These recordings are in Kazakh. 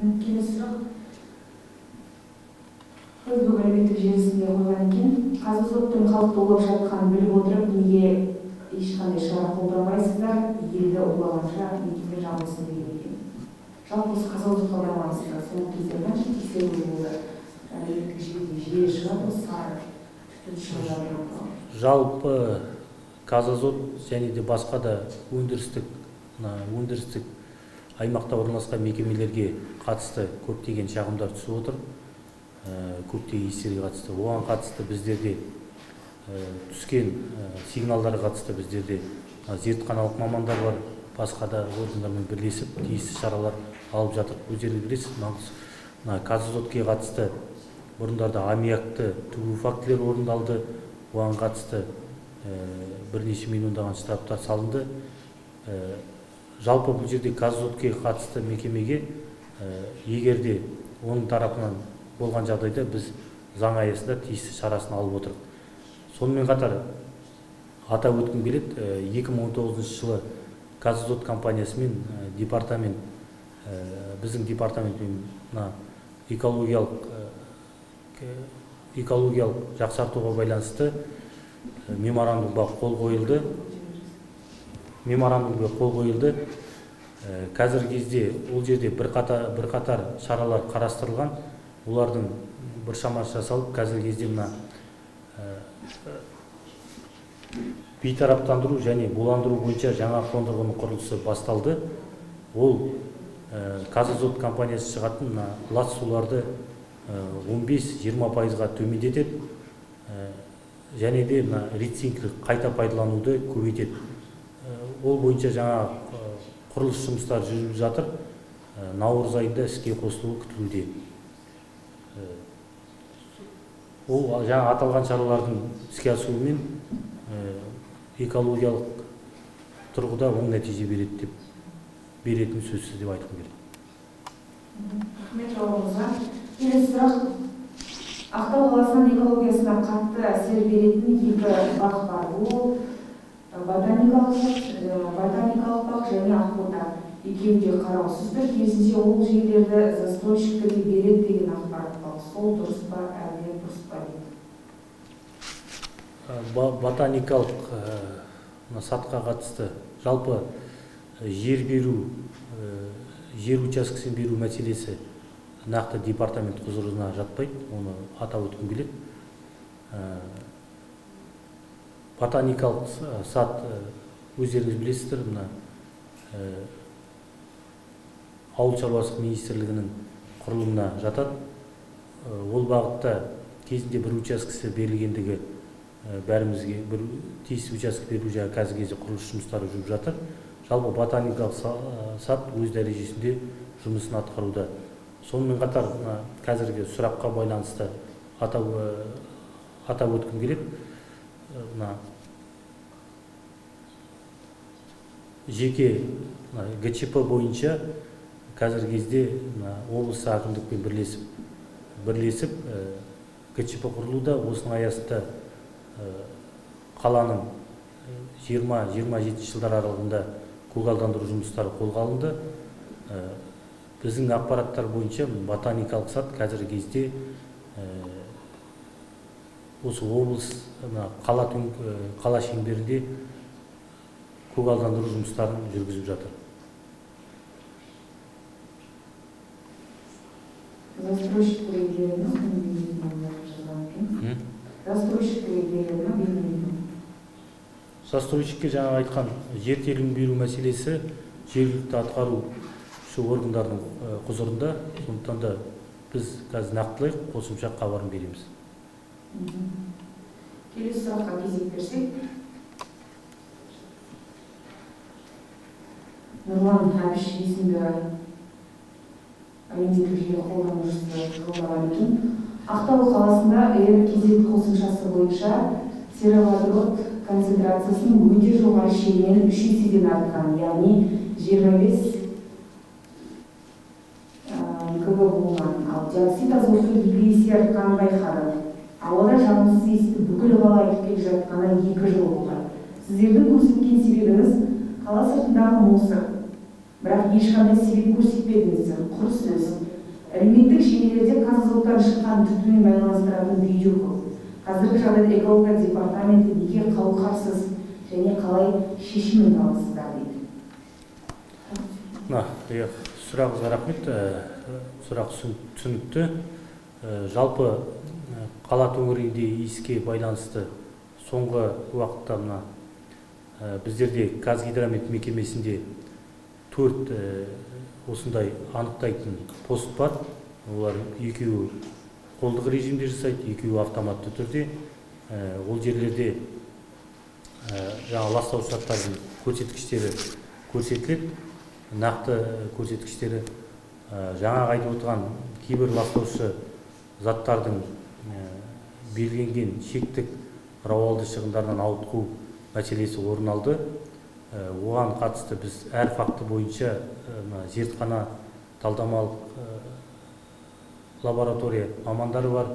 Келесі сұрақ. Facebook әлеуметтік желісінде қойған екен. Қазазоттың халықты улап жатқанын біліп отырып, неге ешқандай шара қолданбайсыздар, елді улағанша мекеме жабылсын деген екен. Жалпы осы қазазот бағдарламасында соңғы кезде қанша тексеру болды? Әлеуметтік желіде жиі шығады, сары түтін шығып жатыр. Жалпы қазазот және де басқа да өндірістік аймақта орналасқан мекемелерге қатысты көптеген шағымдар түсіп отыр. Көптеген істерге қатысты. Оған қатысты біздерде түскен сигналдарға қатысты біздерде зертханалық мамандар бар, басқа да органдармен бірлесіп тиісті шаралар алып жатыр. Өздеріңіз білесіз, қазазотке қатысты бұрындарда аммиакты төгу фактілері орындалды. Оған қатысты бірнеше миллиондаған штрафтар салынды. Жалпы бұл жерде қазазотке қатысты мекемеге егерде оның тарапынан болған жағдайда біз заң аясында тиісті шарасын алып отырық. Сонымен қатар атап өткім келеді, 2019 жылы Қазазот компаниясымен департамент, біздің департаментпен экологиялық жақсартуға байланысты меморандумға қол қойылды. Қазіргі кезде ол жерде бір қатар шаралар қарастырылған. Олардың біршама жасалып, қазіргі кезде бейтараптандыру және буландыру бойынша жаңа қондырғының құрылысы басталды. Ол Қазазот компаниясы шығатын лас суларды 15-20%-ға төмендетеді және де рециклинг қайта пайдалануды көбейтеді. Ол бойынша жаңа құрылыс жұмыстары жүріп жатыр. Наурыз айында іске қосылуы күтілуде. Ол жаңа аталған шаралардың іске асуымен экологиялық тұрғыда оң нәтиже беретін сөзсіз деп айтқым келеді. Рахмет жауабыңызға. Келесі сұрақ. Ақтау қаласының экологиясына қатты әсер беретін екі бақ бар. Ол ботаникалық бақ және ақбота. Екеуі де қараусызды. Керісінше ол жерлерді застройщиктерге береді деген ақпарат бар. Сол дұрыс па, әлде бұрыс па дейді. Ботаникалық сатқа қатысты жалпы жер учаскесін беру мәселесі нақты департамент құзырына жатпайды, оны атап өткім келеді. Ботаникалық сат өздеріңіз білесіздер, ауыл шаруашылық министрлігінің құрылымына жатады. Ол бағытта кезінде бір учаскесі берілгендігі бәрімізге бір тиісті участок беру жағы қазіргі кезде құрылыс жұмыстары жүріп жатыр. Жалпы ботаникалық сат өз дәрежесінде жұмысын атқаруда. Сонымен қатар қазіргі сұраққа байланысты атап өткім келеді. Жеке ГЧП бойынша қазіргі кезде облыс әкімдікпен бірлесіп ГЧП құрылуда. Осының аясында қаланың 20-27 жылдар аралығында көгалдандыру жұмыстары қолға алынды. Біздің ақпараттар бойынша ботаникалық сат қазіргі кезде осы облыс қала шеңберінде көгалдандыру жұмыстарын жүргізіп жатыр. Застройщикке жаңа айтқан жер телімін беру мәселесі жергілікті атқарушы органдардың құзырында. Сондықтан да біз қазір нақтылайық, қосымша хабарын береміз. Келесі сұраққа кезек берсек. Нұрлан Әбіш есімді әлеуметтік желі қолданушысы жолдаған екен. Ақтау қаласында кезек қосымшасы бойынша сероводород концентрациясының өте жоғары шегінен 3 еседен артқан, яғни 25 кг болған. Ал диоксид азоты 2 есе артқанын байқады. Ауада жағымсыз иісті бүкіл қала айтып келе жатқаны 2 жыл болды. Сіздердің көрсеткен себебіңіз қала сыртындағы мусор. Бірақ ешқандай себеп көрсетпедіңіздер. Құр сөз. әлеуметтік желілерде қазығұрттан шыққан түтінмен байланыстыратын видео көп. Қазіргі жағдайда экология департаменті неге қауқарсыз және қалай шешімін табасыздар дейді. Сұрағыңызға рахмет. Сұрақ түсінікті. Жалпы қала төңірегінде иіске байланысты соңғы уақытта біздерде Қазгидромет мекемесінде 4 осындай анықтайтын пост бар. Олар екеуі қолдық режимде жасайды, екеуі автоматты түрде. Ол жерлерде жаңа ластауыш заттардың көрсеткіштері көрсетіледі. Нақты көрсеткіштері жаңа айтып отырған кейбір ластаушы заттардың белгіленген шектік рауалды шығындардан ауытқу мәселесі орын алды. Оған қатысты біз әр факті бойынша зертхана талдамалық лаборатория мамандары бар,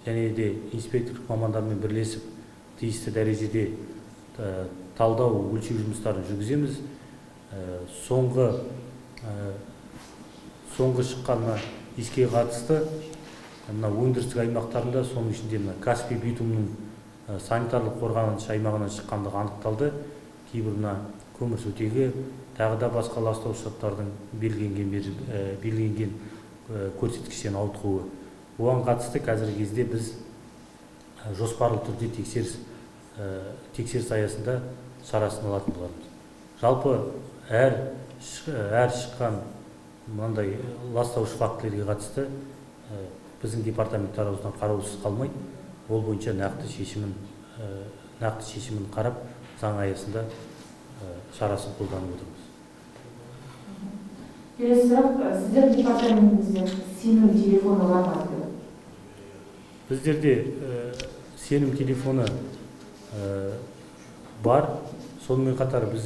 және де инспектор мамандармен бірлесіп тиісті дәрежеде талдау, өлшеу жұмыстарын жүргіземіз. Соңғы шыққан иіске қатысты өндірістік аймақтарында, соның ішінде Каспий битумның санитарлық қорғаныш аймағынан шыққандығы анықталды. Кейбір көмірсутегі, тағы да басқа ластауыш заттардың белгіленген көрсеткіштен ауытқуы. Оған қатысты қазіргі кезде біз жоспарлы түрде тексеріс аясында шарасын алатын боламыз. Жалпы әр шыққан мынандай ластауыш фактілерге қатысты біздің департамент тарапынан қараусыз қалмайды. Ол бойынша нақты шешімін қарап, заң аясында шарасын қолданып отырмыз. Келесі сұрақ, сіздер департаментіңізде сенім телефоны бар ма? Біздерде сенім телефоны бар. Сонымен қатар біз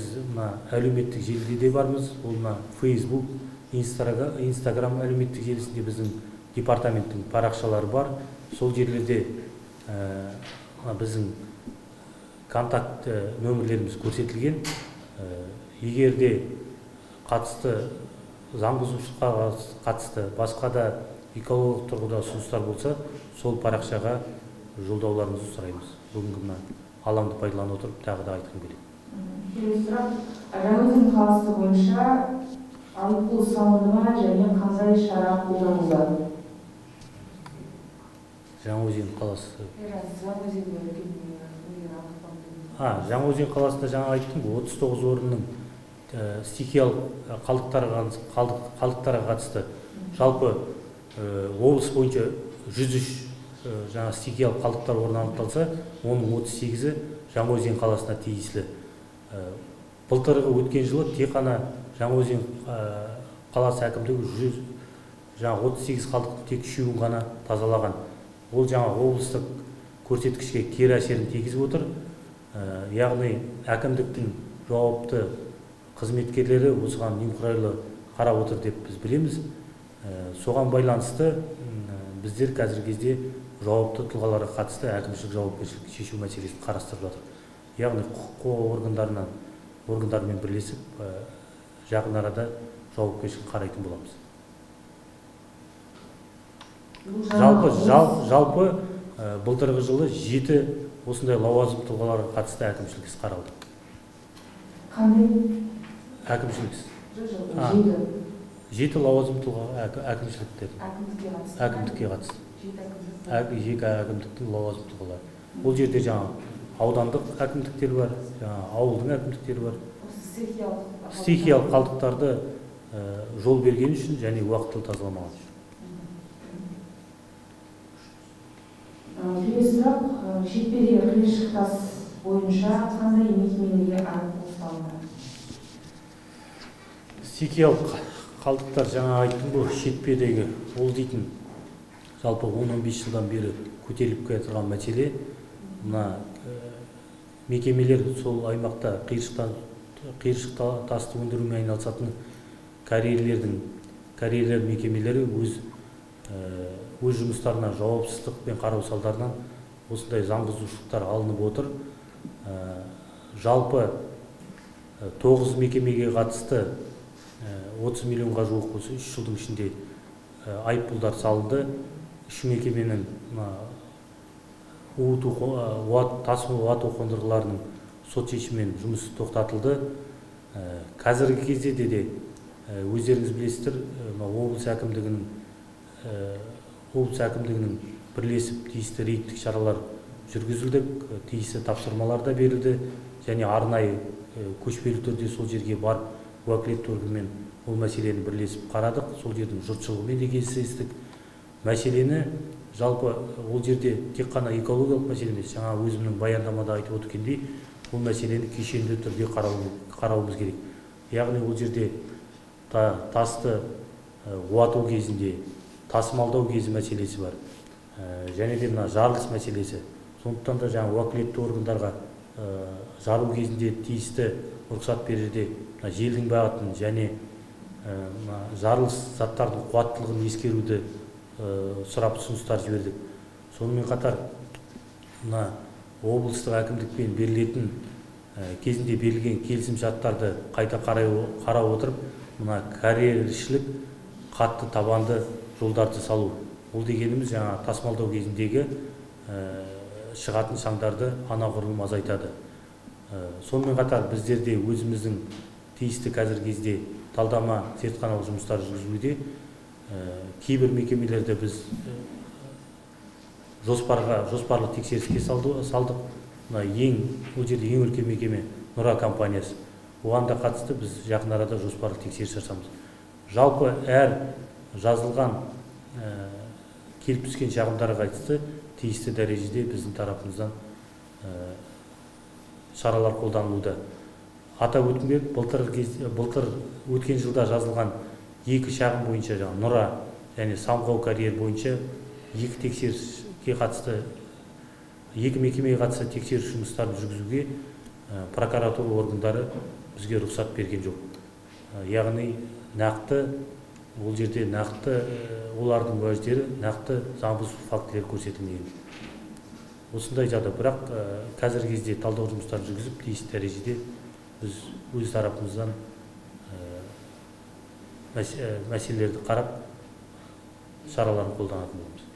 әлеуметтік желіде де бармыз. Ол Facebook, Instagram әлеуметтік желісінде біздің департаменттің парақшалары бар. Сол жерлерде біздің контакт нөмірлеріміз көрсетілген. Егер де қатысты заң бұзушылыққа қатысты басқа да экологиялық тұрғыда ұсыныстар болса, сол парақшаға жолдауларыңызды сұраймыз. Бүгінгі алаңды пайдалана отырып тағы да айтқым келеді. Келесі сұрақ, Жаңаөзен қаласы бойынша айыппұл салынды ма және қандай шара қолданылды? Жаңаөзен қаласы. Жаңаөзен қаласында жаңа айттым, 39 орынның стихиялық қалдықтарға қатысты. Жалпы облыс бойынша 103 жаңа стихиялық қалдықтар орын анықталса, оның 38-і Жаңаөзен қаласына тиесілі. Былтырғы өткен жылы тек қана Жаңаөзен қаласы әкімдігі 38 қалдықтың тек 3-ін ғана тазалаған. Ол жаңа облыстық көрсеткішке кері әсерін тигізіп отыр. Яғни әкімдіктің жауапты қызметкерлері осыған немқұрайлы қарап отыр деп біз білеміз. Соған байланысты біздер қазіргі кезде жауапты тұлғаларға қатысты әкімшілік жауапкершілікті шешу мәселесін қарастырып жатыр. Яғни құқық қорғау органдармен бірлесіп жақын арада жауапкершілік қарайтын боламыз. Жалпы былтырғы жылы 7 осындай лауазым тұлғаларға қатысты әкімшілік іс қаралды. Қандай? Әкімшілік іс. 7 лауазым тұлға әкімдікке қатысты. 2 әкімдіктің лауазым тұлғалары. Ол жерде жаңа аудандық әкімдіктер бар, ауылдың әкімдіктері бар. Стихиялық қалдықтарды жол берген үшін және уақытылы тазаламаған үшін. Келесі сұрақ, шетпедегі қиыршық тас бойынша қандай мекемелерге айыппұл салынды? Стихиялық қалдықтар жаңа айттым ғой, шетпедегі ол дейтін жалпы 10-15 жылдан бері көтеріліп келе жатқан мәселе. Мына мекемелер сол аймақта қиыршық тасты өндірумен айналысатын карьерлер мекемелері өз жұмыстарына жауапсыздықпен қарау салдарынан осындай заң бұзушылықтар алынып отыр. Жалпы 9 мекемеге қатысты 30 миллионға жуық болса, 3 жылдың ішінде айыппұлдар салынды. 3 мекеменің тасу уату қондырғыларының сот шешімімен жұмысы тоқтатылды. Қазіргі кезде де өздеріңіз білесіздер, облыс әкімдігінің бірлесіп тиісті рейдтік шаралар жүргізілді, тиісті тапсырмалар да берілді, және арнайы көшпелі түрде сол жерге барып, уәкілетті органмен ол мәселені бірлесіп қарадық, сол жердің жұртшылығымен де кездестік. Мәселені жалпы ол жерде тек қана экологиялық мәселе емес, жаңа өзімнің баяндамада айтып өткендей, бұл мәселені кешенді түрде қарауымыз керек. Яғни ол жерде тасты уату кезінде, тасымалдау кезі мәселесі бар. Және де мына жарылыс мәселесі. Сондықтан да жаңа уәкілетті органдарға жару кезінде тиісті рұқсат берерде желдің бағытын және жарылыс заттардың қуаттылығын ескеруді сұрап ұсыныстар жібердік. Сонымен қатар мына облыстық әкімдікпен берілетін кезінде берілген келісім шарттарды қайта қарап отырып, мына карьершілік қатты табанды жолдарды салу. Ол дегеніміз жаңа тасымалдау кезіндегі шығатын шаңдарды анағұрлым азайтады. Сонымен қатар біздерде өзіміздің тиісті қазіргі кезде талдама зертханалық жұмыстар жүргізілуде. Кейбір мекемелерді біз жоспарлы тексеріске салдық. Ол жерде ең үлкен мекеме Нұра компаниясы. Оған да қатысты біз жақын арада жоспарлы тексеріс жасамыз. Жалпы әр жазылған келіп түскен шағымдарға қатысты тиісті дәрежеде біздің тарапымыздан шаралар қолданылуда. Атап өткім келіп, былтыр өткен жылда жазылған 2 шағым бойынша, Нұра және Самғау карьер бойынша 2 тексеріске қатысты, 2 мекемеге қатысты тексеріс жұмыстарын жүргізуге прокуратура органдары бізге рұқсат берген жоқ. Яғни нақты ол жерде олардың уәждері нақты заң бұзу фактілері көрсетілмеген. Осындай жағдай, бірақ қазіргі кезде талдау жұмыстарын жүргізіп, тиісті дәрежеде біз өз тарапымыздан мәселелерді қарап шараларын қолданатын боламыз.